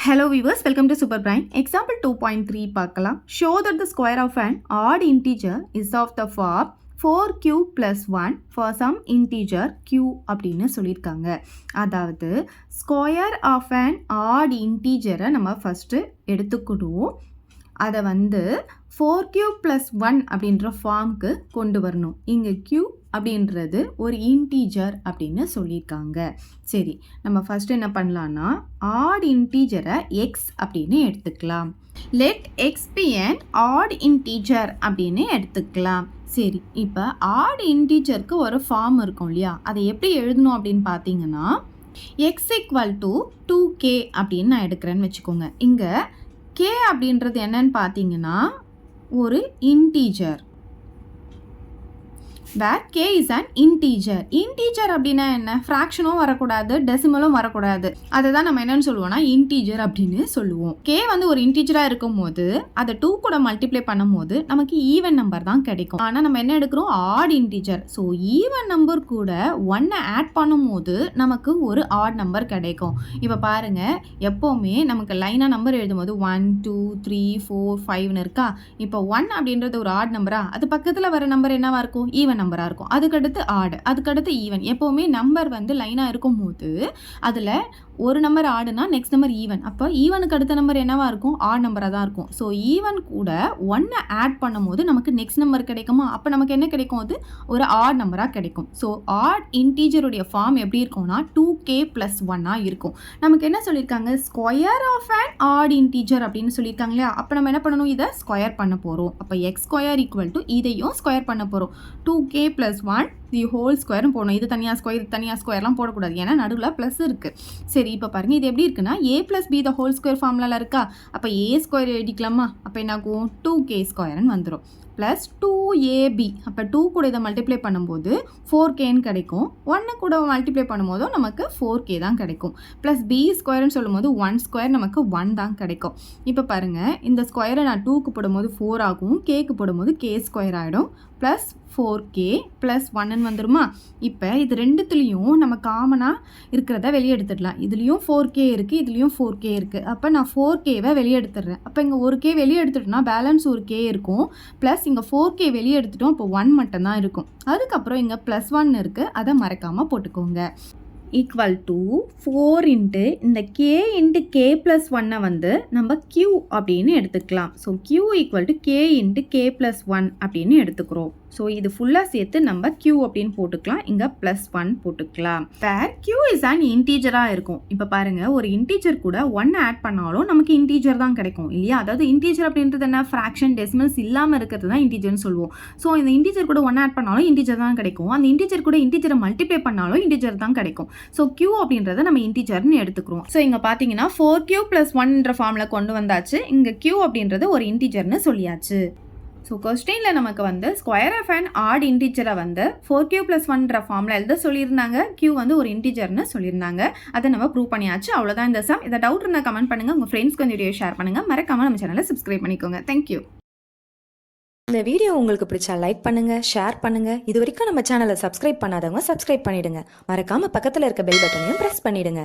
Hello viewers, welcome to Super Brain. Example 2.3 பார்க்கலாம். Show that the square of an odd integer is of the form 4q plus 1 for some integer q அப்படின்னு சொல்லியிருக்காங்க. அதாவது square of an odd integer நம்ம first எடுத்துக்கிடுவோம். அதை 4q plus 1 அப்படின்ற ஃபார்முக்கு கொண்டு வரணும். இங்கே q அப்படின்றது ஒரு இன்டீஜர் அப்படின்னு சொல்லியிருக்காங்க. சரி, நம்ம ஃபஸ்ட்டு என்ன பண்ணலான்னா ஆட் இன்டீஜரை எக்ஸ் அப்படின்னு எடுத்துக்கலாம். Let X be an odd integer அப்படின்னு எடுத்துக்கலாம். சரி, இப்போ ஆட் இன்டீஜருக்கு ஒரு ஃபார்ம் இருக்கும் இல்லையா, அதை எப்படி எழுதணும் அப்படின்னு பார்த்தீங்கன்னா எக்ஸ் ஈக்குவல் டு 2k அப்படின்னு நான் எடுக்கிறேன்னு வச்சுக்கோங்க. இங்கே k அப்படின்றது என்னன்னு பார்த்தீங்கன்னா ஒரு integer. where k is an integer. integer அப்படின்னா என்ன? ஃப்ராக்ஷனும் வரக்கூடாது, டெசிமலும் வரக்கூடாது. அதை தான் நம்ம என்னன்னு சொல்லுவோம்னா இன்டீஜர் அப்படின்னு சொல்லுவோம். k ஒரு இன்டீஜராக இருக்கும் போது அதை 2 கூட மல்டிப்ளை பண்ணும் போது நமக்கு ஈவன் நம்பர் தான் கிடைக்கும். ஆனால் நம்ம என்ன எடுக்கிறோம்? Add integer. So even number கூட 1 ஆட் பண்ணும் போது நமக்கு ஒரு ஆட் நம்பர் கிடைக்கும். இப்போ பாருங்க, எப்போவுமே நமக்கு லைனாக நம்பர் எழுதும் போது 1 2 3 4 5ன்னு இருக்கா. இப்போ 1 அப்படின்றது ஒரு ஆட் நம்பரா, அது பக்கத்தில் வர நம்பர் என்னவா இருக்கும்? ஈவன் நம்பராக இருக்கும். அதுக்கடுத்து ஆட், அதுக்கடுத்து ஈவன். எப்போவுமே நம்பர் லைனாக இருக்கும் போது அதில் ஒரு நம்பர் ஆடுனா நெக்ஸ்ட் நம்பர் ஈவன். அப்போ ஈவனுக்கு அடுத்த நம்பர் என்னவா இருக்கும்? ஆட் நம்பராக தான் இருக்கும். ஸோ ஈவன் கூட 1 ஆட் பண்ணும் போது நமக்கு நெக்ஸ்ட் நம்பர் கிடைக்குமா? அப்போ நமக்கு என்ன கிடைக்கும்? அது ஒரு ஆட் நம்பராக கிடைக்கும். ஸோ ஆட் இன்டீஜருடைய ஃபார்ம் எப்படி இருக்கும்னா 2k plus 1 இருக்கும். நமக்கு என்ன சொல்லியிருக்காங்க? Square of an odd integer அப்படின்னு சொல்லியிருக்காங்க இல்லையா. அப்போ நம்ம என்ன பண்ணணும்? இதை ஸ்கொயர் பண்ண போகிறோம். அப்போ எக்ஸ் ஸ்கொயர் ஈக்குவல் டு இதையும் ஸ்கொயர் பண்ண போகிறோம். 2k plus 1 தி ஹோல் ஸ்கொயரும் போடணும். இது தனியாக ஸ்கொயர், இது தனியாக ஸ்கொயர்லாம் போடக்கூடாது, ஏன்னா நடுவில் ப்ளஸ் இருக்குது. சரி, இப்போ பாருங்கள், இது எப்படி இருக்குன்னா a + b the whole square ஃபார்முலாவில் இருக்கா. அப்போ a ஸ்கொயர் எழுதிக்கலாமா? அப்போ என்ன ஆகும்? 2k ஸ்கொயர்னு வந்துடும். Plus 2ab. அப்போ 2 கூட இதை மல்டிப்ளை பண்ணும்போது 4kன்னு கிடைக்கும். 1 கூட மல்டிப்ளை பண்ணும்போதும் நமக்கு 4k தான் கிடைக்கும். ப்ளஸ் b ஸ்கொயர்னு சொல்லும் போது 1 ஸ்கொயர் நமக்கு 1 தான் கிடைக்கும். இப்போ பாருங்கள், இந்த ஸ்கொயரை நான் 2க்கு போடும்போது 4 ஆகும், கேக்கு போடும்போது k ஸ்கொயர் ஆகிடும். ப்ளஸ் 4k ப்ளஸ் 1ன்னு வந்துடுமா? இப்போ இது ரெண்டுத்துலேயும் நம்ம காமனாக இருக்கிறத வெளியே எடுத்துடலாம். இதுலேயும் 4k இருக்குது, இதுலேயும் 4k இருக்குது. அப்போ நான் 4kவை வெளியே எடுத்துடுறேன். அப்போ இங்கே ஒரு k வெளியே எடுத்துட்டோம்னா பேலன்ஸ் ஒரு k இருக்கும். ப்ளஸ் இங்கே 4k வெளியே எடுத்துட்டோம், இப்போ 1 மட்டும்தான் இருக்கும். அதுக்கப்புறம் இங்கே ப்ளஸ் 1 இருக்குது, அதை மறக்காமல் போட்டுக்கோங்க. ஈக்குவல் டு 4 இன்ட்டு இந்த k இன்ட்டு k ப்ளஸ் 1 நம்ம q அப்படின்னு எடுத்துக்கலாம். So q equal to k into k plus 1 அப்படின்னு எடுத்துக்கிறோம். ஸோ இது ஃபுல்லாக சேர்த்து நம்ம q அப்படின்னு போட்டுக்கலாம், இங்கே ப்ளஸ் 1 போட்டுக்கலாம். வேர் q இஸ் அன் இன்டீஜராக இருக்கும். இப்போ பாருங்கள், ஒரு இன்டீஜர் கூட 1 ஆட் பண்ணாலும் நமக்கு இன்டீஜர் தான் கிடைக்கும் இல்லையா. அதாவது இன்டீஜர் அப்படின்றது என்ன? ஃப்ராக்ஷன், டெசிமல்ஸ் இல்லாமல் இருக்கிறது தான் இன்டீஜர்னு சொல்லுவோம். ஸோ இந்த இன்டீஜர் கூட 1 ஆட் பண்ணாலும் இன்டீஜர் தான் கிடைக்கும். அந்த இன்டீஜர் கூட இன்டீஜரை மல்டிப்ளை பண்ணாலும் இன்டீஜர் தான் கிடைக்கும். ஸோ q அப்படின்றத நம்ம இன்டீஜர்னு எடுத்துக்கிறோம். ஸோ இங்கே பார்த்தீங்கன்னா 4q plus 1 ஃபார்ம்ல கொண்டு வந்தாச்சு. இங்கே q அப்படின்றது ஒரு இன்டீஜர்னு சொல்லியாச்சு. ஸோ கொஸ்டினில் நமக்கு ஸ்கொயர் ஆஃப் அன் ஆட் இன்டீஜரை 4q plus 1 ஃபார்மில் எழுத சொல்லியிருந்தாங்க. q ஒரு இன்டீஜர்னு சொல்லியிருந்தாங்க. அதை நம்ம ப்ரூவ் பண்ணியாச்சு. அவ்வளோதான் இந்த சம். இதை டவுட் இருந்தால் கமெண்ட் பண்ணுங்கள், உங்கள் ஃப்ரெண்ட்ஸ்க்கு இந்த வீடியோ ஷேர் பண்ணுங்கள். மறக்காமல் நம்ம சேனலை சப்ஸ்கிரைப் பண்ணிக்கோங்க. தேங்க்யூ. இந்த வீடியோ உங்களுக்கு பிடிச்சா லைக் பண்ணுங்க, ஷேர் பண்ணுங்க. இது வரைக்கும் நம்ம சேனலை சப்ஸ்கிரைப் பண்ணாதவங்க சப்ஸ்கிரைப் பண்ணிடுங்க. மறக்காம பக்கத்தில் இருக்க பெல் பட்டனையும் பிரஸ் பண்ணிடுங்க.